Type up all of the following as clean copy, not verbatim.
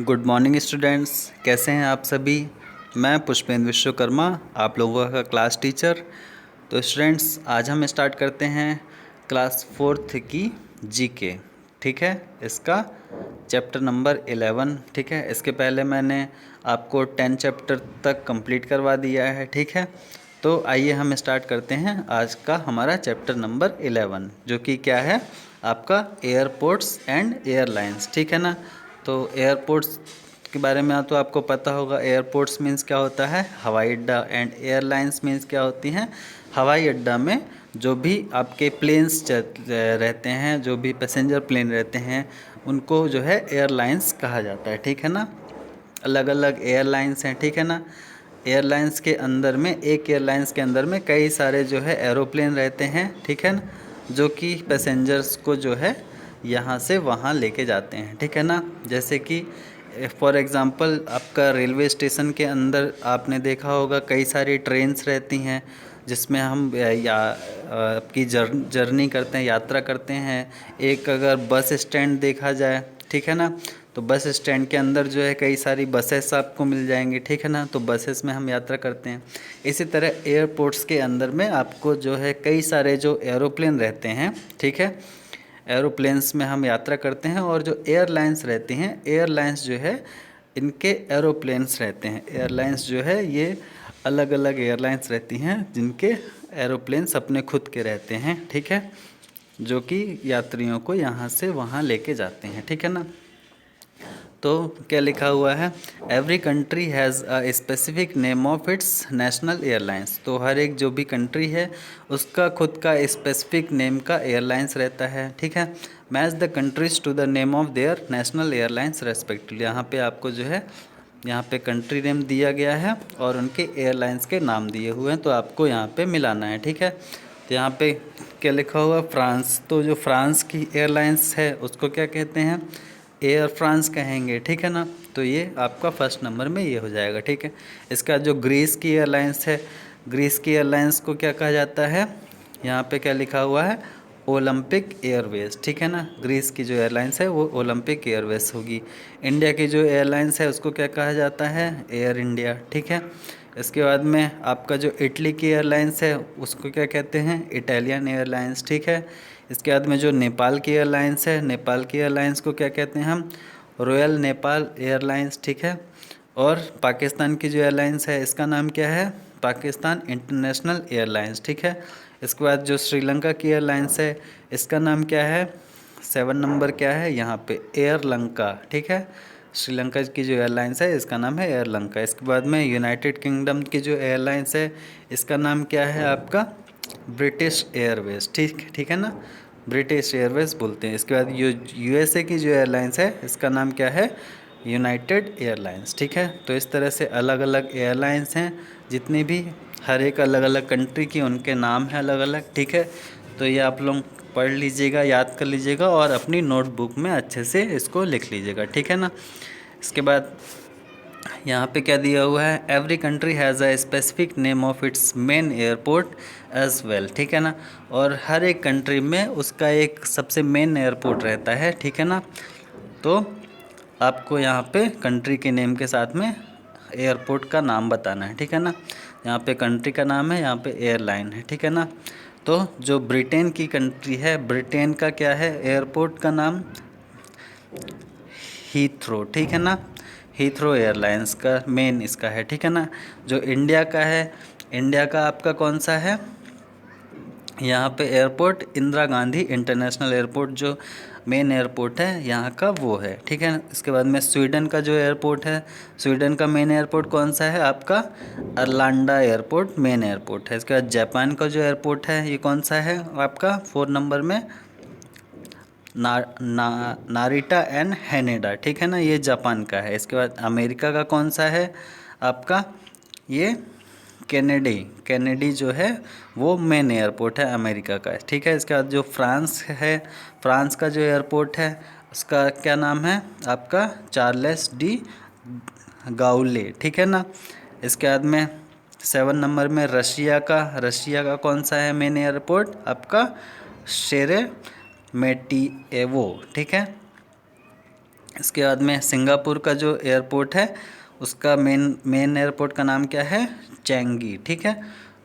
Good morning students, कैसे हैं आप सभी। मैं पुष्पेंद्र विश्वकर्मा, आप लोगों का क्लास टीचर। तो स्टूडेंट्स, आज हम स्टार्ट करते हैं क्लास फोर्थ की जीके। ठीक है, इसका चैप्टर नंबर 11। ठीक है, इसके पहले मैंने आपको 10 चैप्टर तक कंप्लीट करवा दिया है। ठीक है, तो आइए हम स्टार्ट करते हैं आज का हमारा चैप्टर नंबर 11, जो कि क्या है आपका एयरपोर्ट्स एंड एयरलाइंस। ठीक है ना। तो एयरपोर्ट्स के बारे में तो आपको पता होगा। एयरपोर्ट्स मीन्स क्या होता है, हवाई अड्डा। एंड एयरलाइंस मीन्स क्या होती हैं, हवाई अड्डा में जो भी आपके प्लेन्स रहते हैं, जो भी पैसेंजर प्लेन रहते हैं, उनको जो है एयरलाइंस कहा जाता है। ठीक है ना। अलग अलग एयरलाइंस हैं। ठीक है ना। एयरलाइंस के अंदर में, एक एयरलाइंस के अंदर में कई सारे जो है एरोप्लेन रहते हैं। ठीक है ना, जो कि पैसेंजर्स को जो है यहाँ से वहाँ लेके जाते हैं। ठीक है ना। जैसे कि फॉर एग्ज़ाम्पल आपका रेलवे स्टेशन के अंदर आपने देखा होगा कई सारी ट्रेन्स रहती हैं, जिसमें हम या आपकी जर्नी करते हैं, यात्रा करते हैं। एक अगर बस स्टैंड देखा जाए, ठीक है ना, तो बस स्टैंड के अंदर जो है कई सारी बसेस आपको मिल जाएंगी। ठीक है ना, तो बसेस में हम यात्रा करते हैं। इसी तरह एयरपोर्ट्स के अंदर में आपको जो है कई सारे जो एरोप्लेन रहते हैं। ठीक है, एरोप्लेन्स में हम यात्रा करते हैं। और जो एयरलाइंस रहती हैं, एयरलाइंस जो है इनके एरोप्लेन्स रहते हैं। एयरलाइंस जो है ये अलग अलग एयरलाइंस रहती हैं, जिनके एरोप्लेन्स अपने खुद के रहते हैं। ठीक है, जो कि यात्रियों को यहाँ से वहाँ लेके जाते हैं। ठीक है ना। तो क्या लिखा हुआ है, every country has a specific name of it's national airlines. तो हर एक जो भी कंट्री है उसका खुद का स्पेसिफिक नेम का एयरलाइंस रहता है। ठीक है, match the countries to the name of their national airlines respectively. यहाँ पे आपको जो है, यहाँ पे कंट्री नेम दिया गया है और उनके एयरलाइंस के नाम दिए हुए हैं, तो आपको यहाँ पे मिलाना है। ठीक है, तो यहाँ पे क्या लिखा हुआ, फ्रांस। तो जो फ्रांस की एयरलाइंस है उसको क्या कहते हैं, एयर फ्रांस कहेंगे। ठीक है ना, तो ये आपका फर्स्ट नंबर में ये हो जाएगा। ठीक है, इसका जो ग्रीस की एयरलाइंस है, ग्रीस की एयरलाइंस को क्या कहा जाता है, यहाँ पे क्या लिखा हुआ है, ओलंपिक एयरवेज। ठीक है ना, ग्रीस की जो एयरलाइंस है वो ओलंपिक एयरवेज होगी। इंडिया की जो एयरलाइंस है उसको क्या कहा जाता है, एयर इंडिया। ठीक है, इसके बाद में आपका जो इटली की एयरलाइंस है उसको क्या कहते हैं, इटालियन एयरलाइंस। ठीक है, इसके बाद में जो नेपाल की एयरलाइंस है, नेपाल की एयरलाइंस को क्या कहते हैं हम, रॉयल नेपाल एयरलाइंस। ठीक है, और पाकिस्तान की जो एयरलाइंस है इसका नाम क्या है, पाकिस्तान इंटरनेशनल एयरलाइंस। ठीक है, इसके बाद जो श्रीलंका की एयरलाइंस है इसका नाम क्या है, 7 नंबर क्या है यहाँ पे, एयर लंका। ठीक है, श्रीलंका की जो एयरलाइंस है इसका नाम है एयर लंका। इसके बाद में यूनाइटेड किंगडम की जो एयरलाइंस है इसका नाम क्या है आपका, ब्रिटिश एयरवेज। ठीक है ना, ब्रिटिश एयरवेज बोलते हैं। इसके बाद यूएसए की जो एयरलाइंस है इसका नाम क्या है, यूनाइटेड एयरलाइंस। ठीक है, तो इस तरह से अलग अलग एयरलाइंस हैं जितनी भी, हर एक अलग अलग कंट्री की उनके नाम हैं अलग अलग। ठीक है, तो ये आप लोग पढ़ लीजिएगा, याद कर लीजिएगा और अपनी नोटबुक में अच्छे से इसको लिख लीजिएगा। ठीक है ना। इसके बाद यहाँ पे क्या दिया हुआ है, every country has a specific name of its main airport as well. ठीक है ना, और हर एक कंट्री में उसका एक सबसे मेन एयरपोर्ट रहता है। ठीक है ना, तो आपको यहाँ पे कंट्री के नेम के साथ में एयरपोर्ट का नाम बताना है। ठीक है ना, यहाँ पे कंट्री का नाम है, यहाँ पे एयरलाइन है। ठीक है ना, तो जो ब्रिटेन की कंट्री है, ब्रिटेन का क्या है एयरपोर्ट का नाम, हीथ्रो। ठीक है ना, हीथ्रो एयरलाइंस का मेन इसका है। ठीक है ना, जो इंडिया का है, इंडिया का आपका कौन सा है, यहाँ पे airport Indira Gandhi international airport जो मेन एयरपोर्ट है यहाँ का वो है। ठीक है, इसके बाद में स्वीडन का जो एयरपोर्ट है, स्वीडन का मेन एयरपोर्ट कौन सा है आपका, अरलांडा एयरपोर्ट मेन एयरपोर्ट है। इसके बाद जापान का जो एयरपोर्ट है ये कौन सा है आपका, 4 नंबर में नारिटा एंड हैनेडा। ठीक है ना, ये जापान का है। इसके बाद अमेरिका का कौन सा है आपका, ये कैनेडी, कैनेडी जो है वो मेन एयरपोर्ट है अमेरिका का। ठीक है, इसके बाद जो फ्रांस है, फ्रांस का जो एयरपोर्ट है उसका क्या नाम है आपका, चार्लेस डी गाउले। ठीक है ना, इसके बाद में 7 नंबर में रशिया का, रशिया का कौन सा है मेन एयरपोर्ट आपका, शेरे मेटिएवो। ठीक है, इसके बाद में सिंगापुर का जो एयरपोर्ट है उसका मेन एयरपोर्ट का नाम क्या है, चैंगी। ठीक है,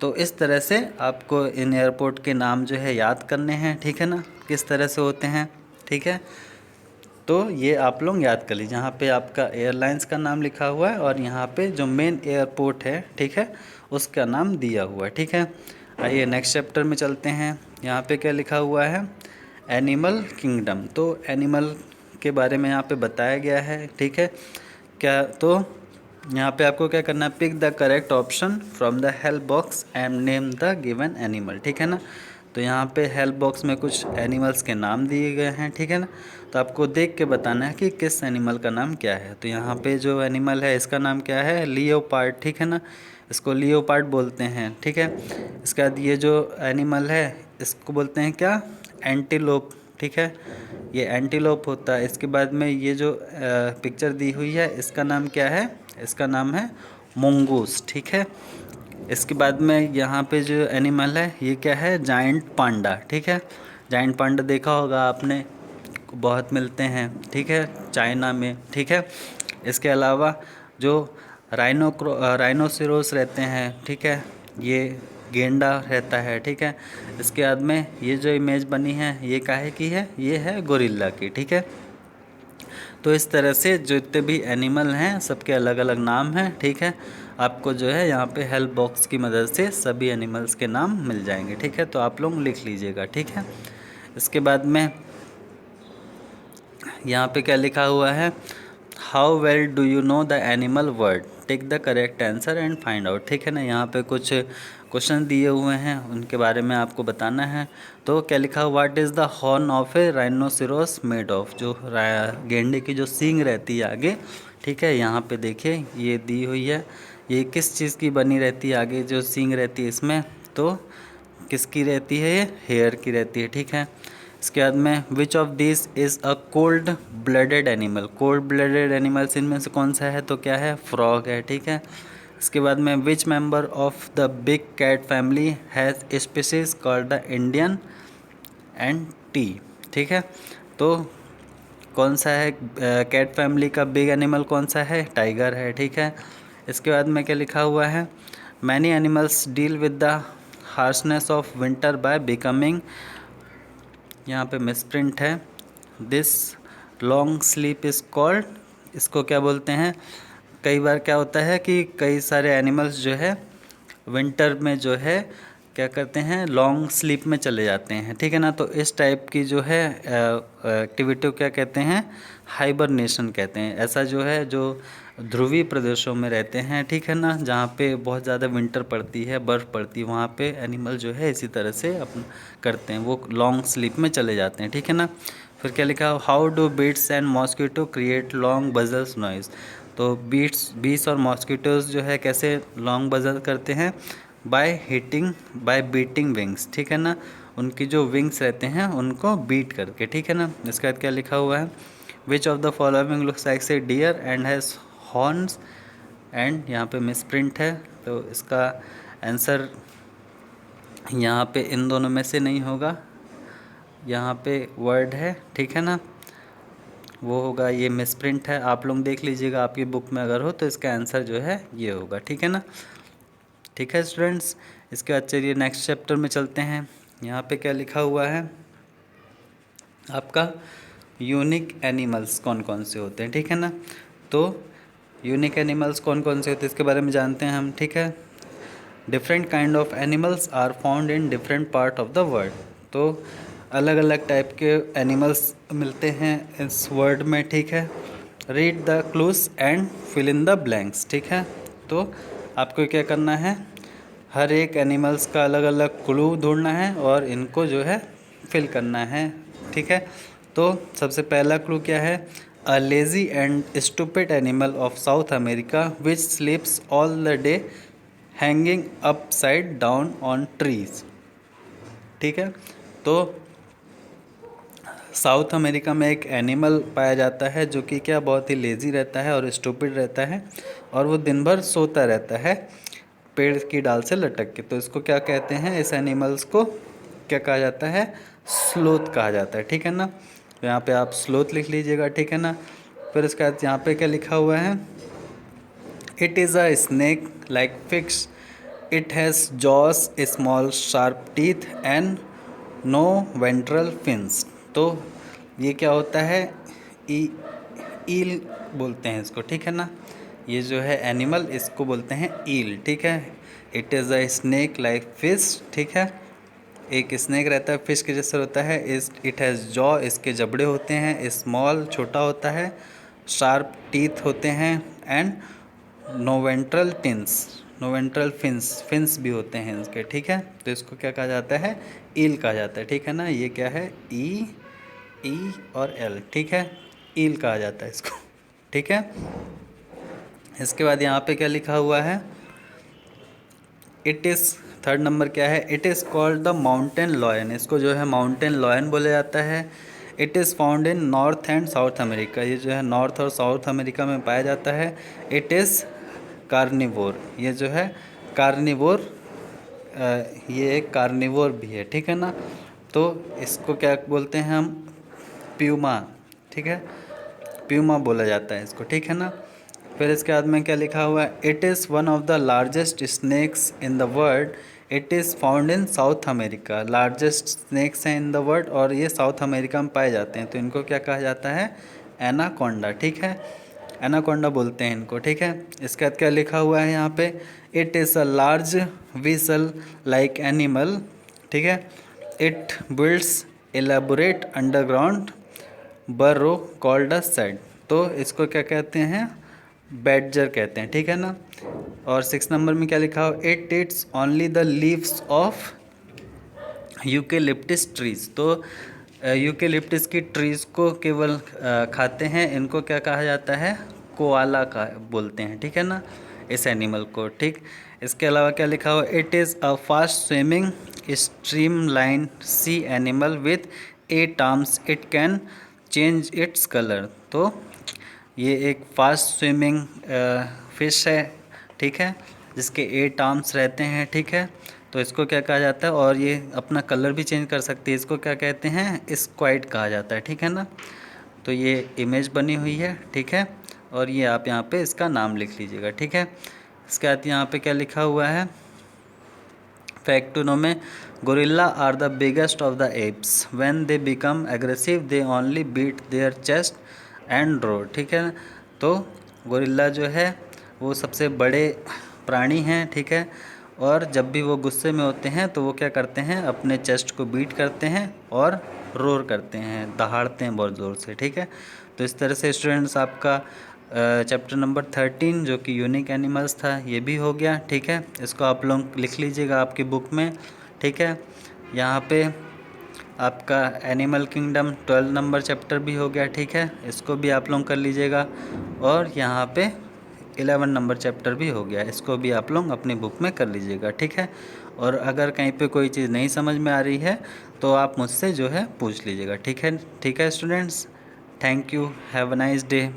तो इस तरह से आपको इन एयरपोर्ट के नाम जो है याद करने हैं। ठीक है ना, किस तरह से होते हैं। ठीक है, तो ये आप लोग याद कर लीजिए, जहाँ पे आपका एयरलाइंस का नाम लिखा हुआ है और यहाँ पे जो मेन एयरपोर्ट है, ठीक है, उसका नाम दिया हुआ है। ठीक है, आइए नेक्स्ट चैप्टर में चलते हैं। यहाँ पे क्या लिखा हुआ है, एनिमल किंगडम। तो एनिमल के बारे में यहाँ पे बताया गया है। ठीक है, क्या तो यहाँ पे आपको क्या करना है, pick the correct option from the help box and name the given animal. ठीक है ना, तो यहाँ पे हेल्प बॉक्स में कुछ एनिमल्स के नाम दिए गए हैं। ठीक है ना, तो आपको देख के बताना है कि किस एनिमल का नाम क्या है। तो यहाँ पे जो एनिमल है इसका नाम क्या है, लियोपार्ड। ठीक है ना, इसको लियोपार्ड बोलते हैं। ठीक है, इसके बाद ये जो एनिमल है इसको बोलते हैं क्या, एंटीलोप। ठीक है, ये एंटीलोप होता है। इसके बाद में ये जो पिक्चर दी हुई है इसका नाम क्या है, इसका नाम है मंगूस। ठीक है, इसके बाद में यहाँ पे जो एनिमल है ये क्या है, जायंट पांडा। ठीक है, जायंट पांडा देखा होगा आपने, बहुत मिलते हैं। ठीक है, चाइना में। ठीक है, इसके अलावा जो राइनोसिरोस रहते हैं, ठीक है, ये गेंडा रहता है। ठीक है, इसके बाद में ये जो इमेज बनी है ये काहे की है, ये है गोरिल्ला की। ठीक है, तो इस तरह से जितने भी एनिमल हैं सबके अलग अलग नाम हैं। ठीक है, आपको जो है यहाँ पे हेल्प बॉक्स की मदद से सभी एनिमल्स के नाम मिल जाएंगे। ठीक है, तो आप लोग लिख लीजिएगा। ठीक है, इसके बाद में यहाँ पे क्या लिखा हुआ है, how well do you know the animal word, take the correct answer and find out. ठीक है ना, यहाँ पे कुछ क्वेश्चन दिए हुए हैं उनके बारे में आपको बताना है। तो क्या लिखा, what is the horn of a rhinoceros made of, जो गेंडे की जो सींग रहती है आगे। ठीक है, यहाँ पे देखिए ये दी हुई है, ये किस चीज़ की बनी रहती है, आगे जो सींग रहती है इसमें, तो किसकी रहती है, ये हेयर की रहती है। ठीक है, इसके बाद में which of this is a cold blooded animal, cold blooded animals इनमें से कौन सा है, तो क्या है, फ्रॉग है। ठीक है, इसके बाद में which member of the big cat family has species called the Indian and T. ठीक है, तो कौन सा है कैट फैमिली का बिग एनिमल कौन सा है, टाइगर है। ठीक है, इसके बाद में क्या लिखा हुआ है, many animals deal with the harshness of winter by becoming, यहाँ पे मिसप्रिंट है, this long sleep is called, इसको क्या बोलते हैं, कई बार क्या होता है कि कई सारे एनिमल्स जो है विंटर में जो है क्या करते हैं, लॉन्ग स्लीप में चले जाते हैं। ठीक है ना, तो इस टाइप की जो है एक्टिविटी को क्या कहते हैं, हाइबरनेशन कहते हैं। ऐसा जो है जो ध्रुवीय प्रदेशों में रहते हैं, ठीक है ना, जहाँ पे बहुत ज़्यादा विंटर पड़ती है, बर्फ़ पड़ती है, वहाँ पे एनिमल जो है इसी तरह से अपन करते हैं, वो लॉन्ग स्लीप में चले जाते हैं। ठीक है ना, फिर क्या लिखा, how do beats and mosquito create long buzzles noise, तो बीस और मॉस्किटोज़ जो है कैसे लॉन्ग बजल करते हैं, बाय बीटिंग विंग्स। ठीक है ना, उनकी जो विंग्स रहते हैं उनको बीट करके। ठीक है ना, इसके बाद क्या लिखा हुआ है, which of the following looks like a deer and has horns, and यहाँ पे मिसप्रिंट है, तो इसका आंसर यहाँ पे इन दोनों में से नहीं होगा, यहाँ पे वर्ड है। ठीक है ना, वो होगा, ये मिसप्रिंट है, आप लोग देख लीजिएगा आपकी बुक में अगर हो तो इसका आंसर जो है ये होगा। ठीक है ना, ठीक है स्टूडेंट्स, इसके बाद चलिए नेक्स्ट चैप्टर में चलते हैं। यहाँ पे क्या लिखा हुआ है आपका, यूनिक एनिमल्स कौन कौन से होते हैं। ठीक है ना, तो यूनिक एनिमल्स कौन कौन से होते हैं इसके बारे में जानते हैं हम। ठीक है, different kind of animals are found in different part of the world, तो अलग अलग टाइप के एनिमल्स मिलते हैं इस वर्ल्ड में। ठीक है, read the clues and fill in the blanks. ठीक है, तो आपको क्या करना है, हर एक एनिमल्स का अलग अलग क्लू ढूंढना है और इनको जो है फिल करना है। ठीक है, तो सबसे पहला क्लू क्या है, a lazy and stupid animal of south America which स्लीप्स all the day hanging upside down on trees. ठीक है, तो साउथ अमेरिका में एक एनिमल पाया जाता है जो कि क्या बहुत ही लेज़ी रहता है और स्टूपिड रहता है, और वो दिन भर सोता रहता है पेड़ की डाल से लटक के। तो इसको क्या कहते हैं, इस एनिमल्स को क्या कहा जाता है, स्लोथ कहा जाता है। ठीक है ना, तो यहाँ पे आप स्लोथ लिख लीजिएगा। ठीक है ना, फिर उसके बाद यहाँ पे क्या लिखा हुआ है, it is a snake like fish, it has jaws, small sharp teeth and no ventral fins. तो ये क्या होता है, ईल बोलते हैं इसको, ठीक है ना। ये जो है एनिमल, इसको बोलते हैं ईल, ठीक है। It is a snake like fish, ठीक है। एक स्नैक रहता है, फिश के जैसा होता है। इट हैज़ जॉ, इसके जबड़े होते हैं। स्मॉल, छोटा होता है। शार्प टीथ होते हैं। एंड नोवेंट्रल फिन्स भी होते हैं इसके, ठीक है। तो इसको क्या कहा जाता है, ईल कहा जाता है, ठीक है ना। ये क्या है, ई और एल, ठीक है, ईल कहा जाता है इसको, ठीक है। इसके बाद यहाँ पे क्या लिखा हुआ है, इट इज़, थर्ड नंबर क्या है, it is called the mountain lion. इसको जो है माउंटेन लॉयन बोला जाता है। It is found in north and south America. ये जो है नॉर्थ और साउथ अमेरिका में पाया जाता है। It is carnivore. ये जो है कार्निवोर, ये एक कार्निवोर भी है, ठीक है ना। तो इसको क्या बोलते हैं हम, प्यूमा, ठीक है, प्यूमा बोला जाता है इसको, ठीक है ना। फिर इसके बाद में क्या लिखा हुआ है, it is one of the largest snacks in the world, it is found in south America. Largest snacks हैं इन द वर्ल्ड और ये साउथ अमेरिका में पाए जाते हैं। तो इनको क्या कहा जाता है, एनाकोंडा, ठीक है, एनाकोंडा बोलते हैं इनको, ठीक है। इसके बाद क्या लिखा हुआ है यहाँ पे, it is a large whistle like animal, ठीक है। It builds elaborate underground Burrow called a said. तो इसको क्या कहते हैं, बैडजर कहते हैं, ठीक है ना। और 6 नंबर में क्या लिखा हो, it it's only the leaves of eucalyptus trees. तो यूकेलिप्टिस की ट्रीज़ को केवल खाते हैं। इनको क्या कहा जाता है, कोआला का बोलते हैं, ठीक है ना, इस एनिमल को, ठीक। इसके अलावा क्या लिखा हुआ, it is a fast swimming streamline sea animal with 8 arms, it can change its colour. तो ये एक फास्ट स्विमिंग फिश है, ठीक है, जिसके 8 आर्म्स रहते हैं, ठीक है। तो इसको क्या कहा जाता है, और ये अपना कलर भी चेंज कर सकती है। इसको क्या कहते हैं, स्क्वाइड कहा जाता है, ठीक है ना। तो ये इमेज बनी हुई है, ठीक है, और ये आप यहाँ पे इसका नाम लिख लीजिएगा, ठीक है। इसके बाद यहाँ पे क्या लिखा हुआ है, फैक्ट टू नो में, gorilla are the biggest of the apes, when they become aggressive they only beat their chest and roar, ठीक है। तो गोरिल्ला जो है वो सबसे बड़े प्राणी हैं, ठीक है, और जब भी वो गुस्से में होते हैं तो वो क्या करते हैं, अपने चेस्ट को बीट करते हैं और रोर करते हैं, दहाड़ते हैं बहुत ज़ोर से, ठीक है। तो इस तरह से स्टूडेंट्स आपका चैप्टर नंबर 13 जो कि यूनिक एनिमल्स था ये भी हो गया, ठीक है। इसको आप लोग लिख लीजिएगा आपकी बुक में, ठीक है। यहाँ पे आपका एनिमल किंगडम 12 नंबर चैप्टर भी हो गया, ठीक है, इसको भी आप लोग कर लीजिएगा। और यहाँ पे 11 नंबर चैप्टर भी हो गया, इसको भी आप लोग अपनी बुक में कर लीजिएगा, ठीक है। और अगर कहीं पे कोई चीज़ नहीं समझ में आ रही है तो आप मुझसे जो है पूछ लीजिएगा, ठीक है। ठीक है students, thank you, have a nice day.